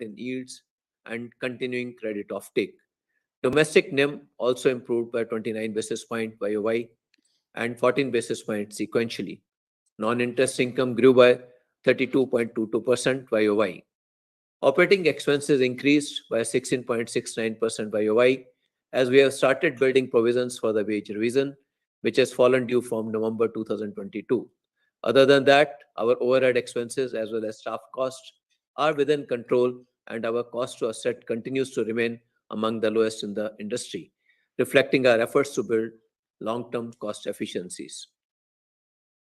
in yields and continuing credit offtake. Domestic NIM also improved by 29 basis points YOY and 14 basis points sequentially. Non-interest income grew by 32.22% YOY. Operating expenses increased by 16.69% YOY as we have started building provisions for the wage revision, which has fallen due from November 2022. Other than that, our overhead expenses as well as staff costs are within control, and our cost to asset continues to remain among the lowest in the industry, reflecting our efforts to build long-term cost efficiencies.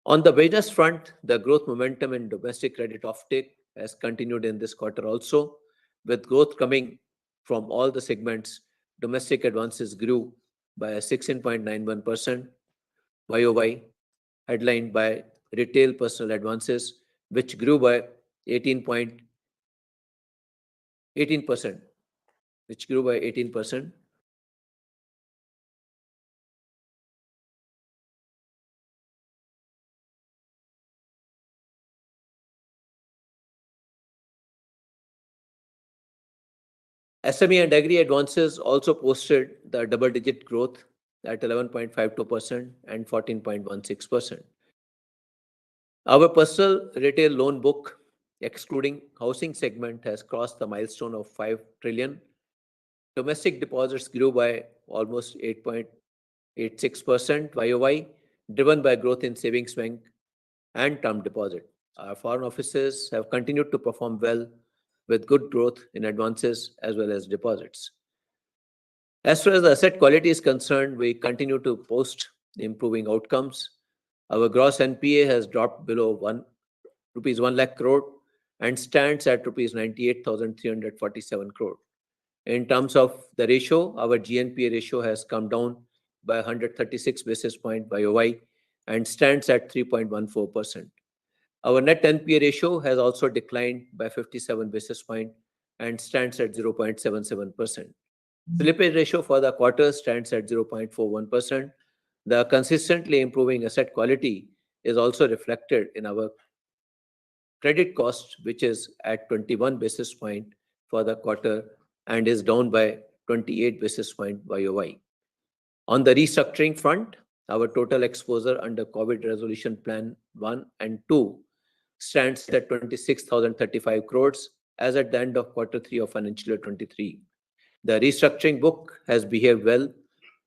On the business front, the growth momentum in domestic credit offtake has continued in this quarter also, with growth coming from all the segments. Domestic advances grew by 16.91% YOY, headlined by retail personal advances, which grew by 18%, which grew by 18%. SME and agri advances also posted the double-digit growth at 11.52% and 14.16%. Our personal retail loan book, excluding housing segment, has crossed the milestone of 5 trillion. Domestic deposits grew by almost 8.86% YOY, driven by growth in savings bank and term deposit. Our foreign offices have continued to perform well with good growth in advances as well as deposits. As far as the asset quality is concerned, we continue to post improving outcomes. Our gross NPA has dropped below 1 lakh crore and stands at rupees 98,347 crore. In terms of the ratio, our GNPA ratio has come down by 136 basis points YOY and stands at 3.14%. Our net NPA ratio has also declined by 57 basis points and stands at 0.77%. Slippage ratio for the quarter stands at 0.41%. The consistently improving asset quality is also reflected in our credit cost, which is at 21 basis points for the quarter and is down by 28 basis points YOY. On the restructuring front, our total exposure under COVID Resolution Plan 1 and 2 stands at 26,035 crores as at the end of quarter 3 of financial year 23. The restructuring book has behaved well,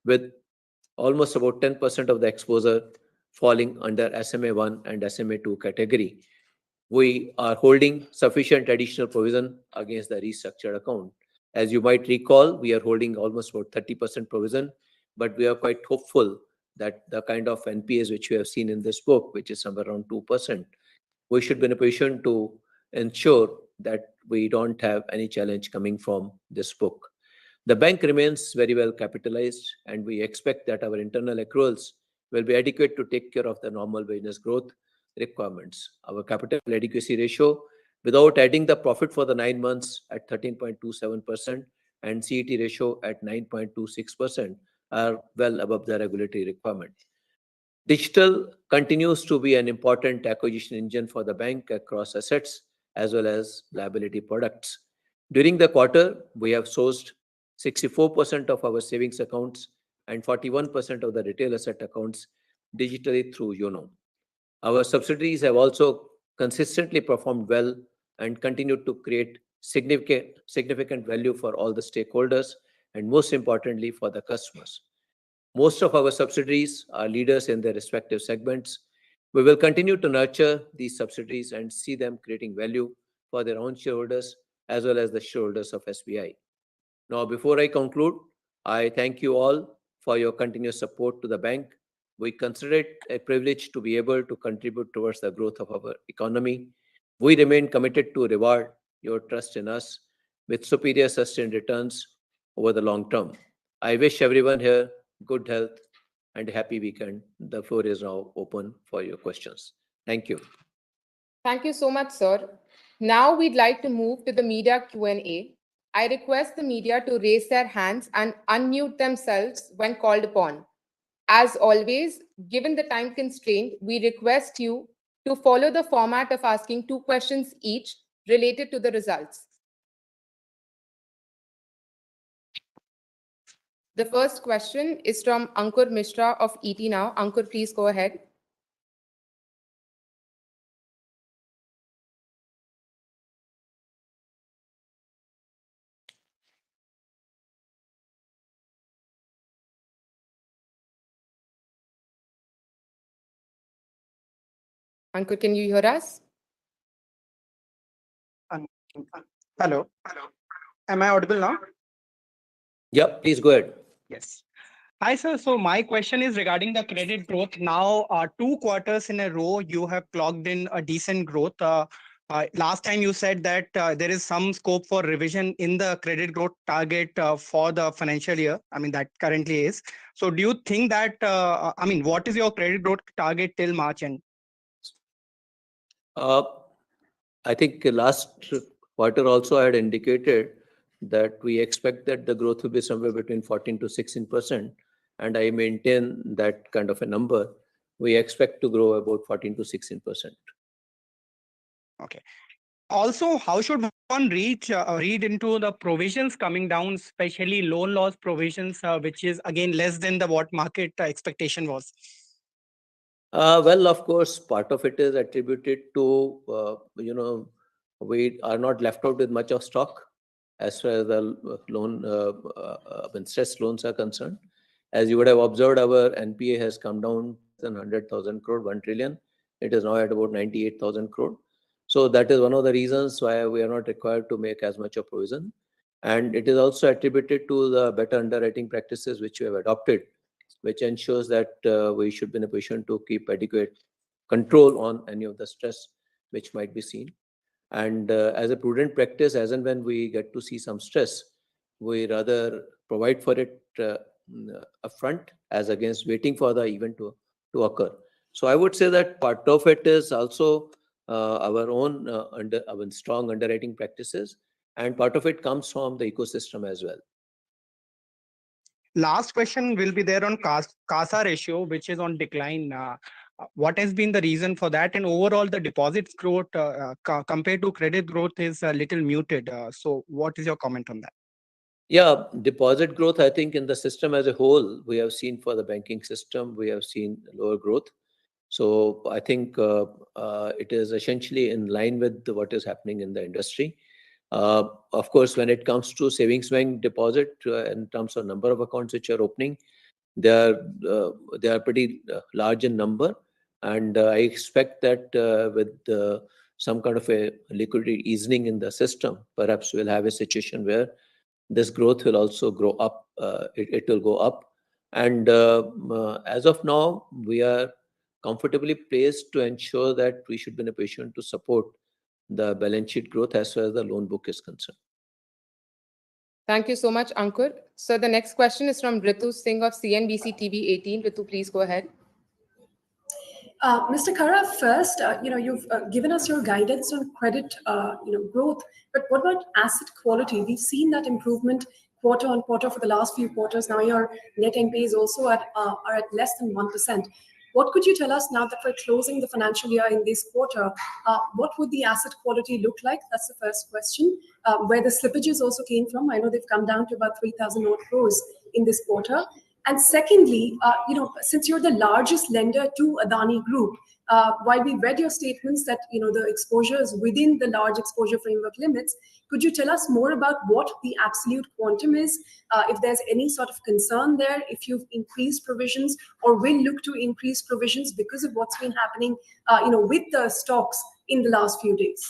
with almost about 10% of the exposure falling under SMA 1 and SMA 2 category. We are holding sufficient additional provision against the restructured account. As you might recall, we are holding almost about 30% provision, but we are quite hopeful that the kind of NPAs which we have seen in this book, which is somewhere around 2%, we should be in a position to ensure that we don't have any challenge coming from this book. The bank remains very well capitalized, and we expect that our internal accruals will be adequate to take care of the normal business growth requirements. Our capital adequacy ratio, without adding the profit for the 9 months, at 13.27% and CET ratio at 9.26%, are well above the regulatory requirement. Digital continues to be an important acquisition engine for the bank across assets as well as liability products. During the quarter, we have sourced 64% of our savings accounts and 41% of the retail asset accounts digitally through YONO. Our subsidiaries have also consistently performed well and continue to create significant value for all the stakeholders and, most importantly, for the customers. Most of our subsidiaries are leaders in their respective segments. We will continue to nurture these subsidiaries and see them creating value for their own shareholders as well as the shareholders of SBI. Now, before I conclude, I thank you all for your continuous support to the bank. We consider it a privilege to be able to contribute towards the growth of our economy. We remain committed to reward your trust in us with superior sustained returns over the long term. I wish everyone here good health and a happy weekend. The floor is now open for your questions. Thank you. Thank you so much, sir. Now we'd like to move to the media Q&A. I request the media to raise their hands and unmute themselves when called upon. As always, given the time constraint, we request you to follow the format of asking 2 questions each related to the results. The first question is from Ankur Mishra of ET Now. Ankur, please go ahead. Ankur, can you hear us? Um, Hello. Am I audible now? Yep, please go ahead. Yes. Hi, sir. So my question is regarding the credit growth. Now, 2 quarters in a row, you have clocked in a decent growth. Last time you said that there is some scope for revision in the credit growth target for the financial year. I mean, that currently is. So do you think that, what is your credit growth target till March end? Uh, I think last quarter also I had indicated that we expect that the growth will be somewhere between 14 to 16%, and I maintain that kind of a number. We expect to grow about 14 to 16%. Okay. Also, how should one read into the provisions coming down, especially loan loss provisions, which is again less than the what market expectation was? Well, of course, part of it is attributed to, we are not left out with much of stock as far as the when stressed loans are concerned. As you would have observed, our NPA has come down than 100,000 crore, 1 trillion. It is now at about 98,000 crore. So that is one of the reasons why we are not required to make as much of provision. And it is also attributed to the better underwriting practices which we have adopted, which ensures that we should be in a position to keep adequate control on any of the stress which might be seen. And as a prudent practice, as and when we get to see some stress, we rather provide for it upfront as against waiting for the event to occur. So I would say that part of it is also our own our strong underwriting practices, and part of it comes from the ecosystem as well. Last question will be there on CASA ratio, which is on decline. What has been the reason for that? And overall, the deposits growth compared to credit growth is a little muted. So what is your comment on that? Yeah, deposit growth, I think in the system as a whole, we have seen for the banking system, we have seen lower growth. So I think it is essentially in line with what is happening in the industry. Of course, when it comes to savings bank deposit, in terms of number of accounts which are opening, they are pretty large in number, and I expect that with some kind of a liquidity easing in the system, perhaps we'll have a situation where this growth will also grow up. It will go up, and as of now, we are comfortably placed to ensure that we should be in a position to support the balance sheet growth as far as the loan book is concerned. Thank you so much, Ankur. So the next question is from Ritu Singh of CNBC TV 18. Ritu, please go ahead. Mr. Khara, first, you've given us your guidance on credit, growth, but what about asset quality? We've seen that improvement quarter on quarter for the last few quarters. Now your net NPAs also are at less than 1%. What could you tell us now that we're closing the financial year in this quarter? What would the asset quality look like? That's the first question. Where the slippages also came from. I know they've come down to about 3,000 crores in this quarter. And secondly, since you're the largest lender to Adani Group, while we read your statements that the exposure is within the large exposure framework limits, could you tell us more about what the absolute quantum is? If there's any sort of concern there, if you've increased provisions or will look to increase provisions because of what's been happening, with the stocks in the last few days?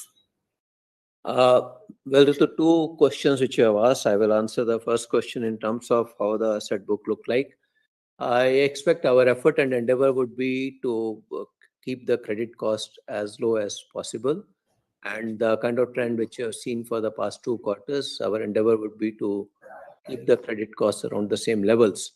Well, there's the two questions which you have asked. I will answer the first question in terms of how the asset book look like. I expect our effort and endeavor would be to keep the credit cost as low as possible. And the kind of trend which you have seen for the past 2 quarters, our endeavor would be to keep the credit costs around the same levels.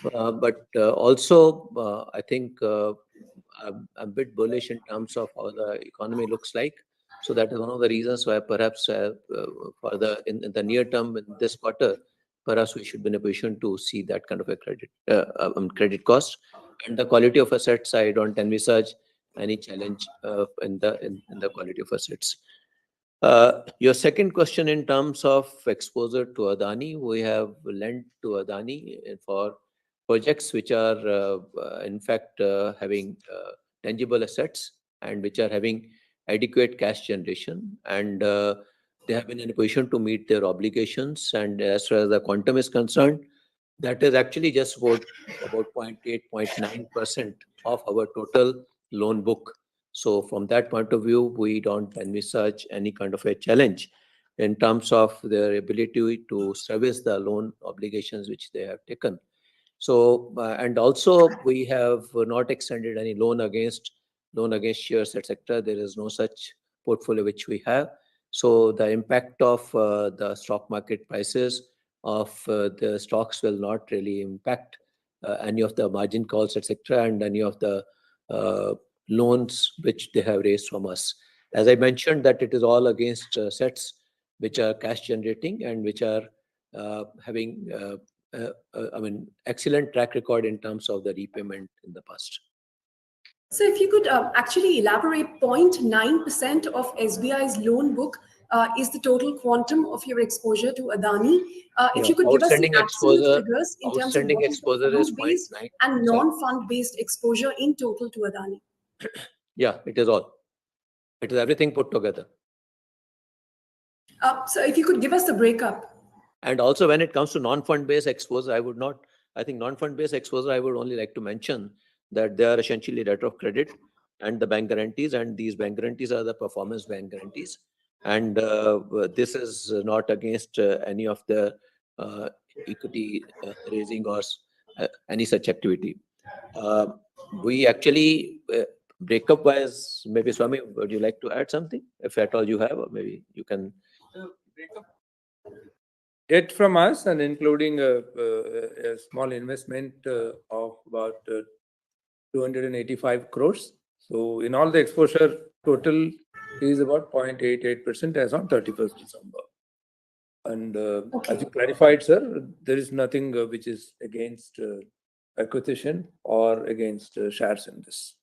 But also, I think I'm a bit bullish in terms of how the economy looks like. So that is one of the reasons why perhaps in the near term, in this quarter, perhaps we should be in a position to see that kind of a credit cost. And the quality of assets, I don't envisage any challenge in the quality of assets. Your second question in terms of exposure to Adani, we have lent to Adani for projects which are, in fact, having tangible assets and which are having adequate cash generation, and they have been in a position to meet their obligations. And as far as the quantum is concerned, that is actually just about 0.8, 0.9% of our total loan book. So from that point of view, we don't envisage any kind of a challenge in terms of their ability to service the loan obligations which they have taken. So, and also we have not extended any loan against shares, etc. There is no such portfolio which we have. So the impact of the stock market prices of the stocks will not really impact any of the margin calls, etc., and any of the uh, loans which they have raised from us. As I mentioned, that it is all against sets which are cash generating and which are having I mean, excellent track record in terms of the repayment in the past. So if you could actually elaborate, 0.9% of SBI's loan book is the total quantum of your exposure to Adani. If Yeah, you could give us the absolute figures in terms of outstanding what is the exposure is fund-based 0.9. and Sorry. non-fund-based exposure in total to Adani. Yeah, it is all. It is everything put together. So if you could give us the breakup. And also when it comes to non-fund based exposure, I think non-fund based exposure, I would only like to mention that they are essentially letter of credit and the bank guarantees, and these bank guarantees are the performance bank guarantees. And this is not against any of the equity raising or any such activity. Uh, we actually breakup wise, maybe Swami, would you like to add something? If at all you have, or maybe you can. Debt from us, and including a small investment of about 285 crores. So in all, the exposure total is about 0.88% as on 31st December. And as you clarified, sir, there is nothing which is against acquisition or against shares in this.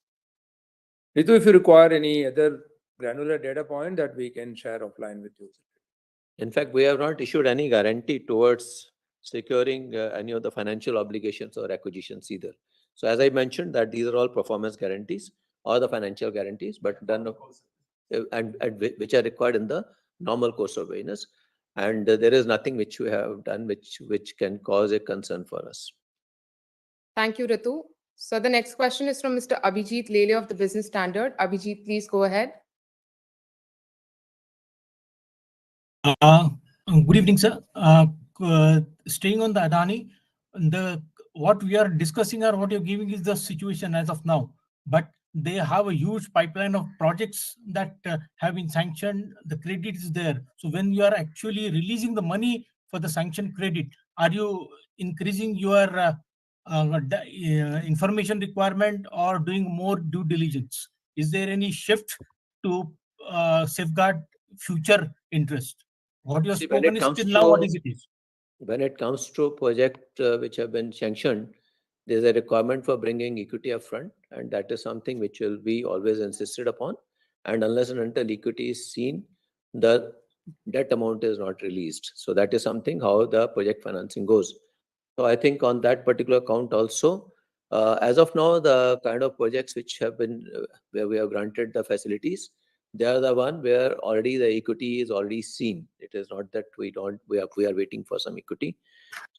Ritu, if you require any other granular data point that we can share offline with you. In fact, we have not issued any guarantee towards securing any of the financial obligations or acquisitions either. So as I mentioned, that these are all performance guarantees or the financial guarantees, but done and which are required in the normal course of business. And there is nothing which we have done which can cause a concern for us. Thank you, Ritu. So the next question is from Mr. Abhijit Lele of the Business Standard. Abhijit, please go ahead. Good evening, sir. Staying on the Adani, what we are discussing or what you're giving is the situation as of now. But they have a huge pipeline of projects that have been sanctioned. The credit is there. So when you are actually releasing the money for the sanctioned credit, are you increasing your information requirement or doing more due diligence? Is there any shift to safeguard future interest? What you have See, when spoken it is comes till now what to is it is. when it comes to project which have been sanctioned, there's a requirement for bringing equity upfront, and that is something which will be always insisted upon. And unless and until equity is seen, the debt amount is not released. So that is something how the project financing goes. So I think on that particular count also, as of now, the kind of projects which have been where we have granted the facilities, they are the one where already the equity is already seen. It is not that we are waiting for some equity.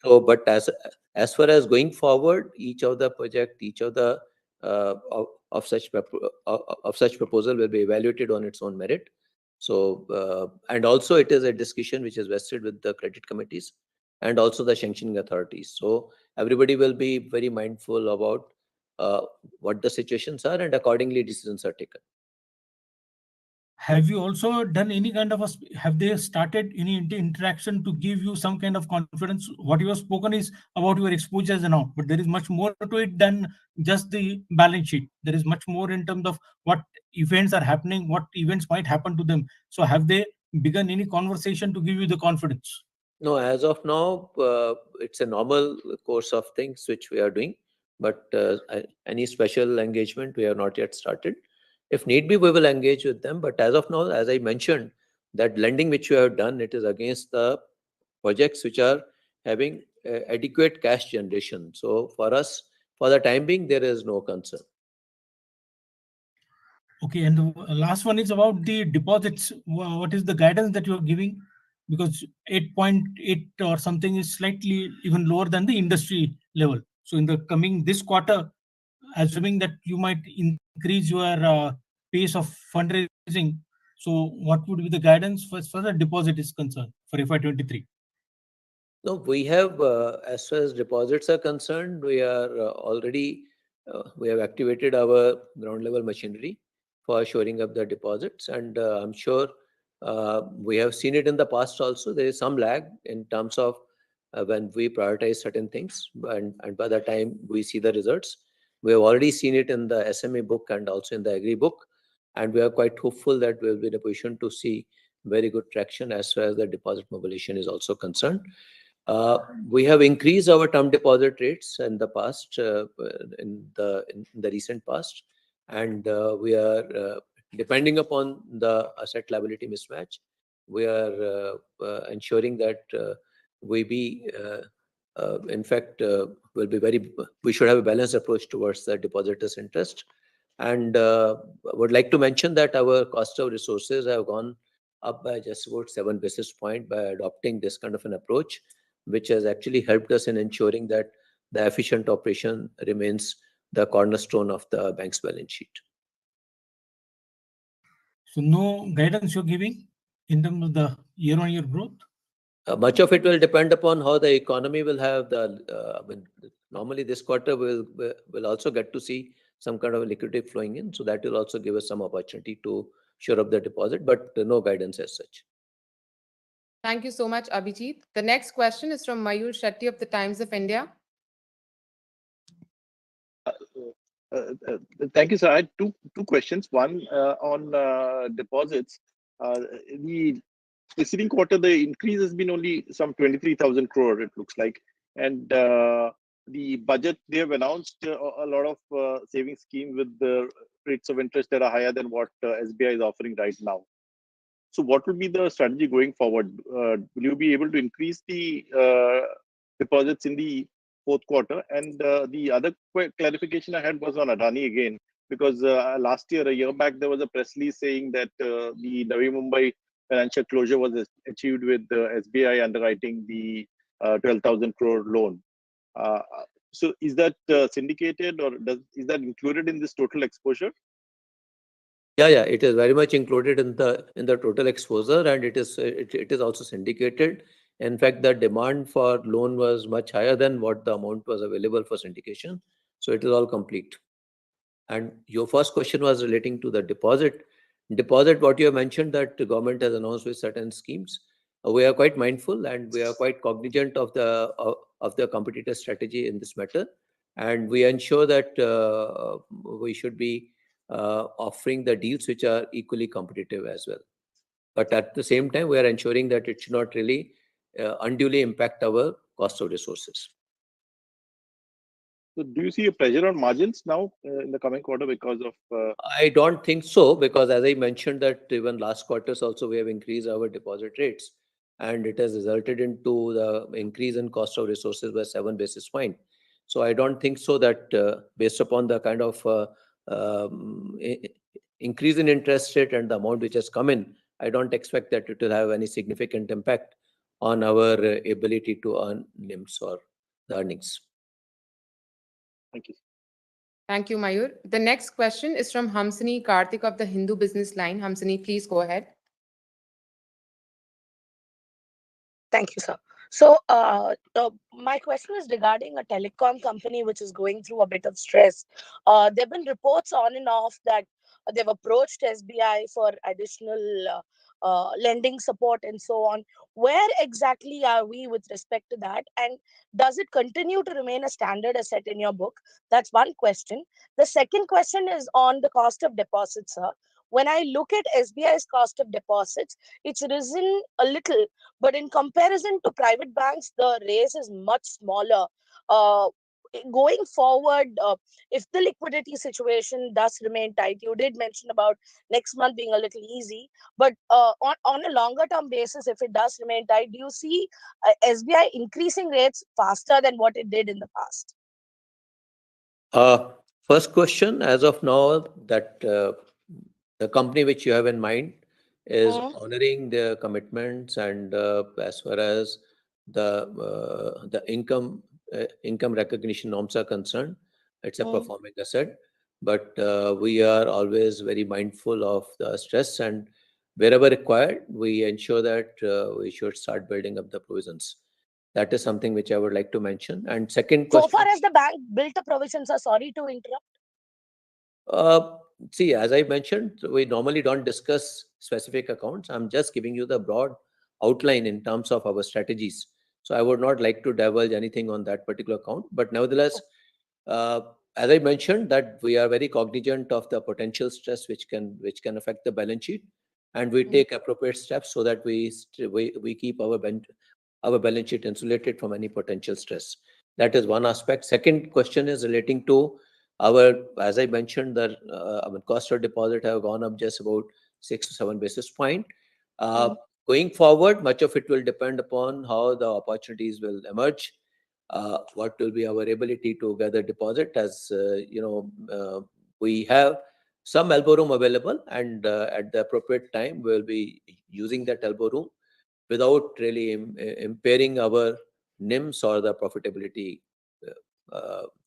So, but as far as going forward, each of the project, each of the of such proposal will be evaluated on its own merit. So, and also it is a discussion which is vested with the credit committees and also the sanctioning authorities. So everybody will be very mindful about what the situations are, and accordingly decisions are taken. Have you also done any kind of have they started any interaction to give you some kind of confidence? What you have spoken is about your exposures and all, but there is much more to it than just the balance sheet. There is much more in terms of what events are happening, what events might happen to them. So have they begun any conversation to give you the confidence? No, as of now, it's a normal course of things which we are doing, but any special engagement we have not yet started. If need be, we will engage with them. But as of now, as I mentioned, that lending which we have done, it is against the projects which are having adequate cash generation. So for us, for the time being, there is no concern. Okay, and the last one is about the deposits. What is the guidance that you are giving? Because 8.8 or something is slightly even lower than the industry level. So in the coming this quarter, assuming that you might increase your pace of fundraising, so what would be the guidance for, as far as the deposit is concerned for FY23? No, we have, as far as deposits are concerned, we are already, we have activated our ground level machinery for shoring up the deposits. And I'm sure we have seen it in the past also. There is some lag in terms of when we prioritize certain things. And by the time we see the results, we have already seen it in the SME book and also in the agri book. And we are quite hopeful that we will be in a position to see very good traction as far as the deposit mobilization is also concerned. We have increased our term deposit rates in the past, in the recent past, and we are depending upon the asset liability mismatch. We are ensuring that we be, in fact, will be very. We should have a balanced approach towards the depositors' interest, and would like to mention that our cost of resources have gone up by just about 7 basis points by adopting this kind of an approach, which has actually helped us in ensuring that the efficient operation remains the cornerstone of the bank's balance sheet. So no guidance you're giving in terms of the year-on-year growth? Much of it will depend upon how the economy will have the. Normally, this quarter will also get to see some kind of liquidity flowing in, so that will also give us some opportunity to shore up the deposit, but no guidance as such. Thank you so much, Abhijit. The next question is from Mayur Shetty of the Times of India. Thank you, sir. I had two questions. One on deposits. The preceding quarter, the increase has been only some 23,000 crore, it looks like. And the budget, they have announced a lot of savings scheme with the rates of interest that are higher than what SBI is offering right now. So what will be the strategy going forward? Will you be able to increase the deposits in the fourth quarter? And the other clarification I had was on Adani again, because last year, a year back, there was a press release saying that the Navi Mumbai financial closure was achieved with SBI underwriting the 12,000 crore loan. So is that syndicated, or is that included in this total exposure? Yeah, it is very much included in the total exposure, and it is also syndicated. In fact, the demand for loan was much higher than what the amount was available for syndication. So it is all complete. And your first question was relating to the deposit. Deposit, what you have mentioned, that the government has announced with certain schemes. We are quite mindful and we are quite cognizant of the competitor strategy in this matter, and we ensure that we should be offering the deals which are equally competitive as well. But at the same time, we are ensuring that it should not really unduly impact our cost of resources. So do you see a pressure on margins now in the coming quarter because of? I don't think so, because as I mentioned that even last quarters also we have increased our deposit rates, and it has resulted into the increase in cost of resources by 7 basis points. So I don't think so that based upon the kind of increase in interest rate and the amount which has come in, I don't expect that it will have any significant impact on our ability to earn NIMs or the earnings. Thank you. Thank you, Mayur. The next question is from Hamsini Karthik of the Hindu Business Line. Hamsini, please go ahead. Thank you, sir. So my question is regarding a telecom company which is going through a bit of stress. There have been reports on and off that they've approached SBI for additional lending support and so on. Where exactly are we with respect to that? And does it continue to remain a standard asset in your book? That's one question. The second question is on the cost of deposits, sir. When I look at SBI's cost of deposits, it's risen a little, but in comparison to private banks, the raise is much smaller. going forward, if the liquidity situation does remain tight, you did mention about next month being a little easy, but on a longer term basis, if it does remain tight, do you see SBI increasing rates faster than what it did in the past? Uh, First question, as of now, that the company which you have in mind is Mm, honoring their commitments, and as far as the income recognition norms are concerned, it's a mm. performing asset. But we are always very mindful of the stress, and wherever required, we ensure that we should start building up the provisions. That is something which I would like to mention. And second So far question. as the bank built the provisions, are sorry to interrupt. Uh, See, as I mentioned, we normally don't discuss specific accounts. I'm just giving you the broad outline in terms of our strategies. So I would not like to divulge anything on that particular account. But nevertheless, uh, as I mentioned, that we are very cognizant of the potential stress which can affect the balance sheet, and we take appropriate steps so that we keep our balance sheet insulated from any potential stress. That is one aspect. Second question is relating to our, as I mentioned, that our cost of deposit have gone up just about 6 to 7 basis point. Uh, Mm. Going forward, much of it will depend upon how the opportunities will emerge. What will be our ability to gather deposit, as we have some elbow room available, and at the appropriate time we'll be using that elbow room without really impairing our NIMs or the profitability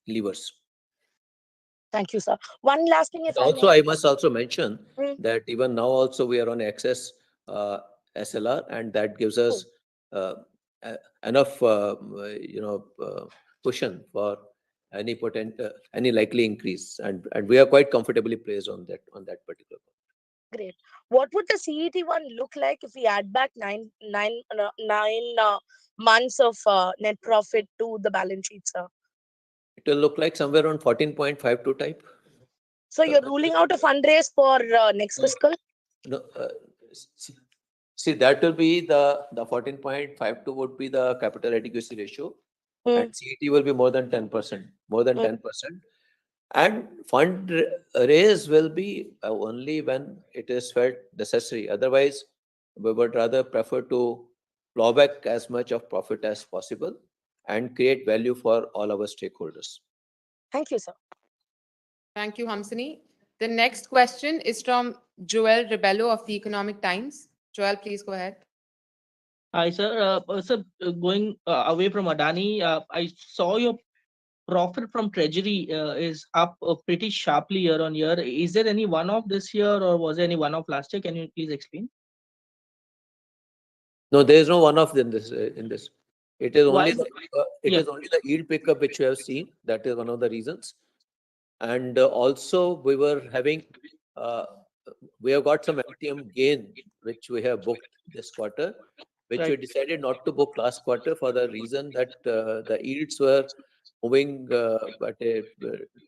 levers. Thank you, sir. One last thing, if I Also, may. I must also mention Mm, that even now also we are on excess SLR, and that gives mm. us uh, enough cushion for any likely increase, and we are quite comfortably placed on that particular point. Great. What would the CET1 look like if we add back nine months of net profit to the balance sheet, sir? It will look like somewhere around 14.52 type. So Uh, you're ruling out a fundraise for next fiscal? no, see, See, that will be the 14.52 would be the capital adequacy ratio, and Mm, CET will be more than 10%, more than mm. 10%. And raise will be only when it is felt necessary. Otherwise, we would rather prefer to plow back as much of profit as possible and create value for all our stakeholders. Thank you, sir. Thank you, Hamsini. The next question is from Joel Rebello of the Economic Times. Joel, please go ahead. Hi, sir. Sir, going away from Adani, I saw your profit from Treasury is up pretty sharply year on year. Is there any one-off this year, or was there any one-off last year? Can you please explain? No, there is no one-off in this. In this, it is Why only is the it? it Yeah, is only the yield pickup which we have seen. That is one of the reasons. And also uh, we have got some MTM gain which we have booked this quarter, which we right. decided not to book last quarter for the reason that the yields were moving at a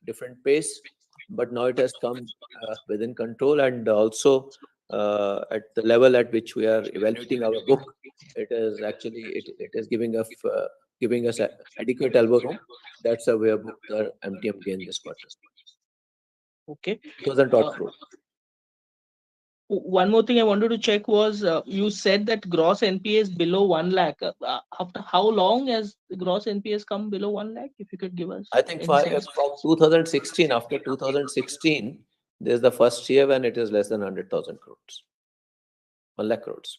different pace, but now it has come within control, and also at the level at which we are evaluating our book, it is giving us adequate elbow room. That's how we have booked the MTM gain this quarter. Okay. 2000 Uh, odd crore. One more thing I wanted to check was you said that gross NPA is below 1 lakh. After how long has the gross NPAs come below 1 lakh? If you could give us I think any sense. from 2016, after 2016, this is the first year when it is less than 100,000 crores, 1 lakh crores.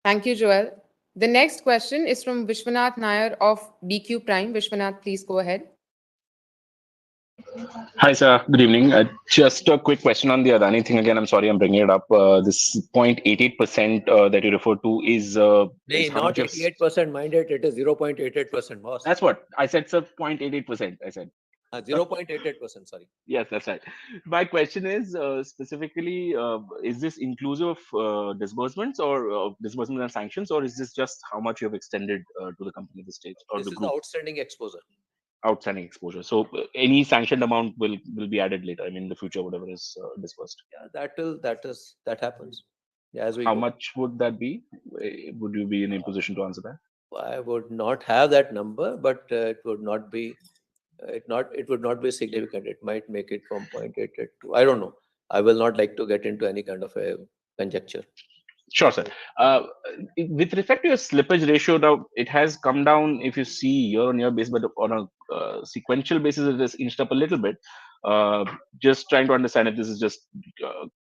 Thank you, Joel. The next question is from Vishwanath Nair of BQ Prime. Vishwanath, please go ahead. Hi, sir. Good evening. Just a quick question on the Adani thing again. I'm sorry, I'm bringing it up. This 0.88% that you referred to is how Not much of 88%, mind it is 0.88%, boss. that's what I said, sir. 0.88%. I said 0.88%, sorry. yes, that's right. My question is specifically, is this inclusive of disbursements or disbursements and sanctions, or is this just how much you have extended to the company at this stage or This the is the group outstanding exposure. outstanding exposure? So any sanctioned amount will be added later. I mean, in the future, whatever is disbursed. Yeah, that happens. Yeah, as we How go. much would that be? Would you be in a position to answer that? I would not have that number, but it would not be it would not be significant. It might make it from 0.88 to, I don't know. I will not like to get into any kind of a conjecture. Sure, sir. Uh, with respect to your slippage ratio, now it has come down if you see year-on-year basis, but on a sequential basis, it has inched up a little bit. Uh, just trying to understand if this is just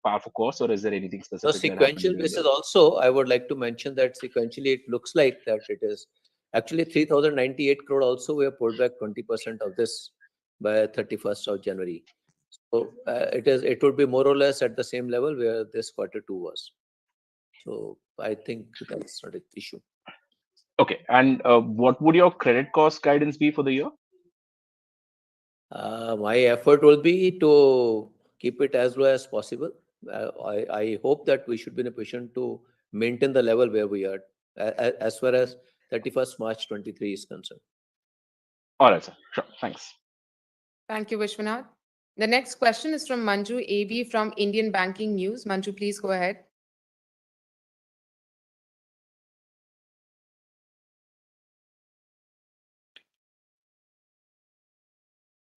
par for course, or is there anything So specific that happened sequential during basis the? also, I would like to mention that sequentially it looks like that it is actually 3,098 crore also we have pulled back 20% of this by 31st of January. So it would be more or less at the same level where this quarter 2 was. So I think that's not an issue. Okay, and what would your credit cost guidance be for the year? My effort will be to keep it as low as possible. I hope that we should be in a position to maintain the level where we are as far as 31st March 23 is concerned. All right, sir. Sure. Thanks. Thank you, Vishwanath. The next question is from Manju AB from Indian Banking News. Manju, please go ahead.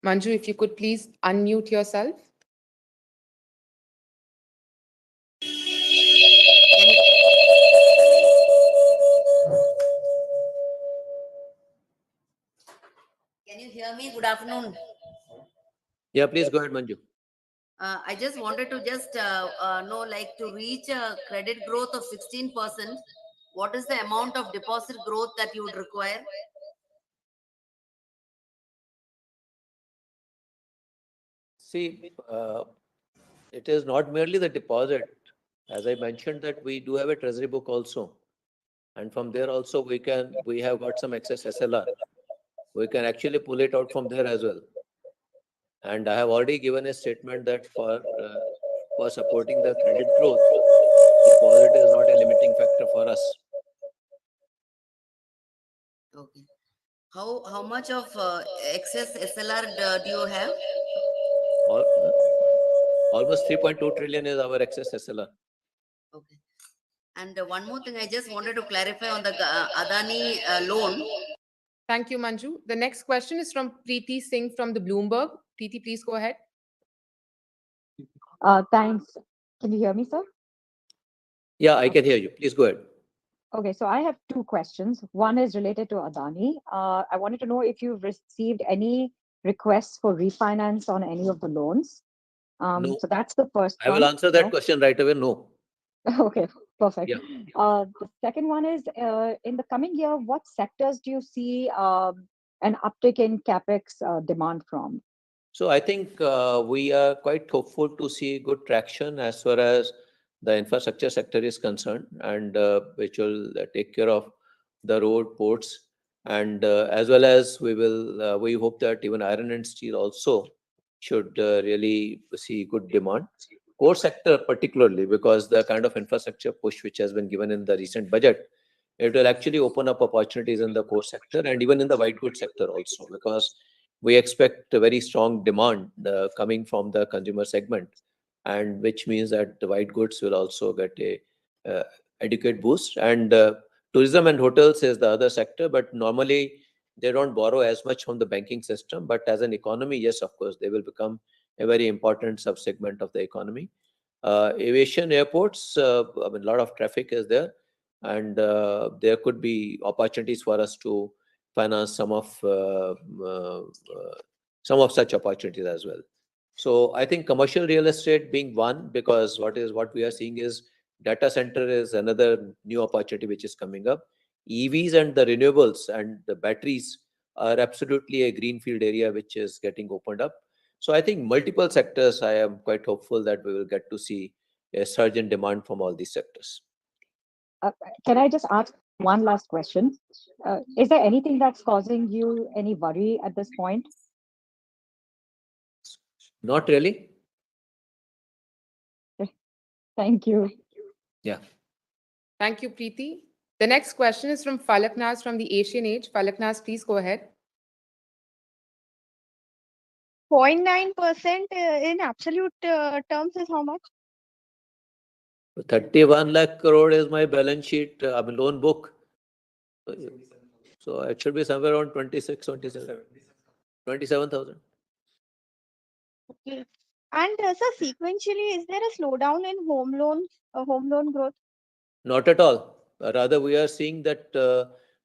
Manju, if you could please unmute yourself. Can you hear me? Good afternoon. Yeah, please go ahead, Manju. I just wanted to just know, like, to reach a credit growth of 16%, what is the amount of deposit growth that you would require? See, it is not merely the deposit. As I mentioned that we do have a treasury book also. And from there also we have got some excess SLR. We can actually pull it out from there as well. And I have already given a statement that for supporting the credit growth, deposit is not a limiting factor for us. Okay. How much of excess SLR do you have? Almost 3.2 trillion is our excess SLR. Okay. And one more thing, I just wanted to clarify on the Adani loan. Thank you, Manju. The next question is from Preeti Singh from the Bloomberg. Preeti, please go ahead. Thanks. Can you hear me, sir? Yeah, I can hear you. Please go ahead. Okay, so I have two questions. One is related to Adani. I wanted to know if you've received any requests for refinance on any of the loans. No. So that's the first I one. will answer that No? question right away. No. Okay, perfect. Yeah. The second one is, in the coming year, what sectors do you see an uptick in CapEx demand from? So I think we are quite hopeful to see good traction as far as the infrastructure sector is concerned, and which will take care of the road, ports, and as well as we hope that even iron and steel also should really see good demand. Core sector particularly, because the kind of infrastructure push which has been given in the recent budget, it will actually open up opportunities in the core sector and even in the white goods sector also, because we expect a very strong demand coming from the consumer segment, and which means that the white goods will also get a adequate boost. And tourism and hotels is the other sector, but normally they don't borrow as much from the banking system. But as an economy, yes, of course, they will become a very important subsegment of the economy. Aviation, airports, I mean, a lot of traffic is there, and there could be opportunities for us to finance some of such opportunities as well. So I think commercial real estate being one, because what we are seeing is data center is another new opportunity which is coming up. EVs and the renewables and the batteries are absolutely a greenfield area which is getting opened up. So I think multiple sectors, I am quite hopeful that we will get to see a surge in demand from all these sectors. Can I just ask one last question? Is there anything that's causing you any worry at this point? Not really. Thank you. Yeah. Thank you, Preeti. The next question is from Falaknaz from the Asian Age. Falaknaz, please go ahead. 0.9% in absolute terms is how much? 31 lakh crore is my balance sheet, I mean loan book. So it should be somewhere around 26, 27, 27,000. Okay. And sir, sequentially, is there a slowdown in home loan growth? Not at all. Rather, we are seeing that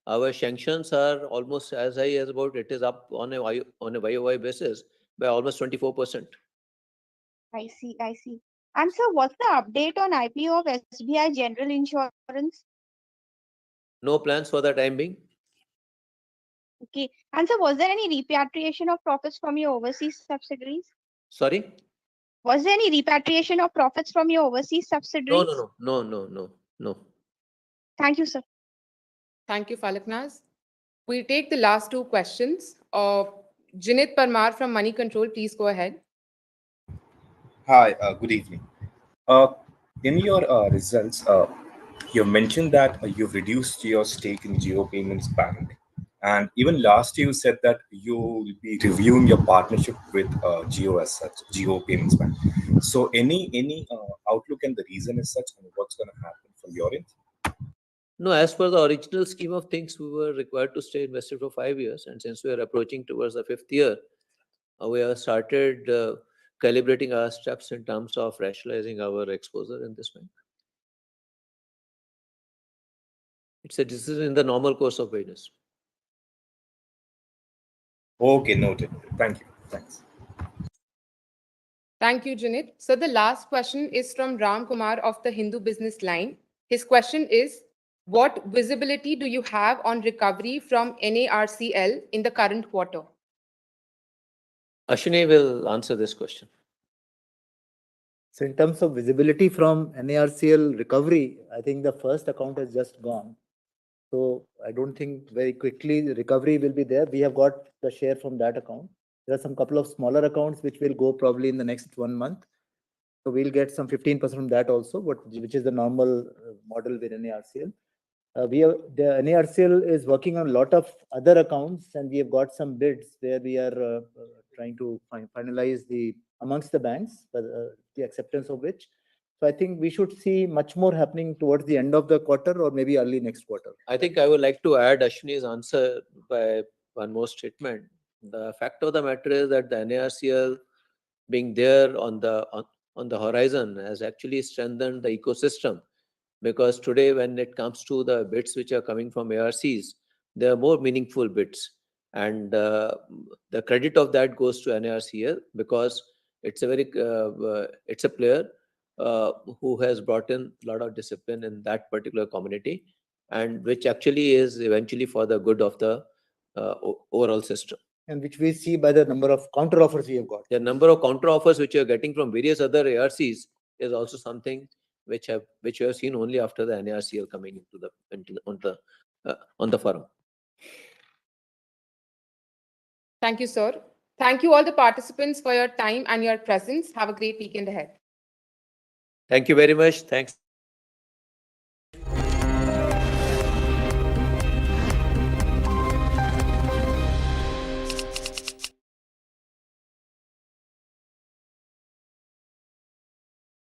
our sanctions are almost as high as about, it is up on a YOY basis by almost 24%. I see, I see. And sir, what's the update on IPO of SBI General Insurance? No plans for the time being. Okay. And sir, was there any repatriation of profits from your overseas subsidiaries? Sorry? Was there any repatriation of profits from your overseas No, subsidiaries? no. Thank you, sir. Thank you, Falaknaz. We'll take the last two questions. Jinit Parmar from Money Control, please go ahead. Hi, good evening. In your results, you mentioned that you've reduced your stake in Geo Payments Bank, and even last year you said that you will be reviewing your partnership with Geo as such, Geo Payments Bank. So, any outlook and the reason is such, and what's going to happen from your end? No, as per the original scheme of things, we were required to stay invested for 5 years. And since we are approaching towards the 5th year, we have started calibrating our steps in terms of rationalizing our exposure in this bank. It's a decision in the normal course of business. Okay, noted. Thank you. Thanks. Thank you, Jinit. So the last question is from Ram Kumar of the Hindu Business Line. His question is, what visibility do you have on recovery from NARCL in the current quarter? Ashwini will answer this question. So in terms of visibility from NARCL recovery, I think the first account has just gone. So I don't think very quickly the recovery will be there. We have got the share from that account. There are some couple of smaller accounts which will go probably in the next 1 month. So we'll get some 15% from that also, which is the normal model with NARCL. The NARCL is working on a lot of other accounts, and we have got some bids where we are trying to finalize amongst the banks, the acceptance of which. So I think we should see much more happening towards the end of the quarter or maybe early next quarter. I think I would like to add Ashwini's answer by one more statement. The fact of the matter is that the NARCL being there on the horizon has actually strengthened the ecosystem, because today when it comes to the bids which are coming from ARCs, they are more meaningful bids, and the credit of that goes to NARCL, because it's a player who has brought in a lot of discipline in that particular community, and which actually is eventually for the good of the overall system. And which we see by the number of counter offers we have got. The number of counter offers which you are getting from various other ARCs is also something which you have seen only after the NARCL coming on the forum. Thank you, sir. Thank you all the participants for your time and your presence. Have a great weekend ahead. Thank you very much. Thanks.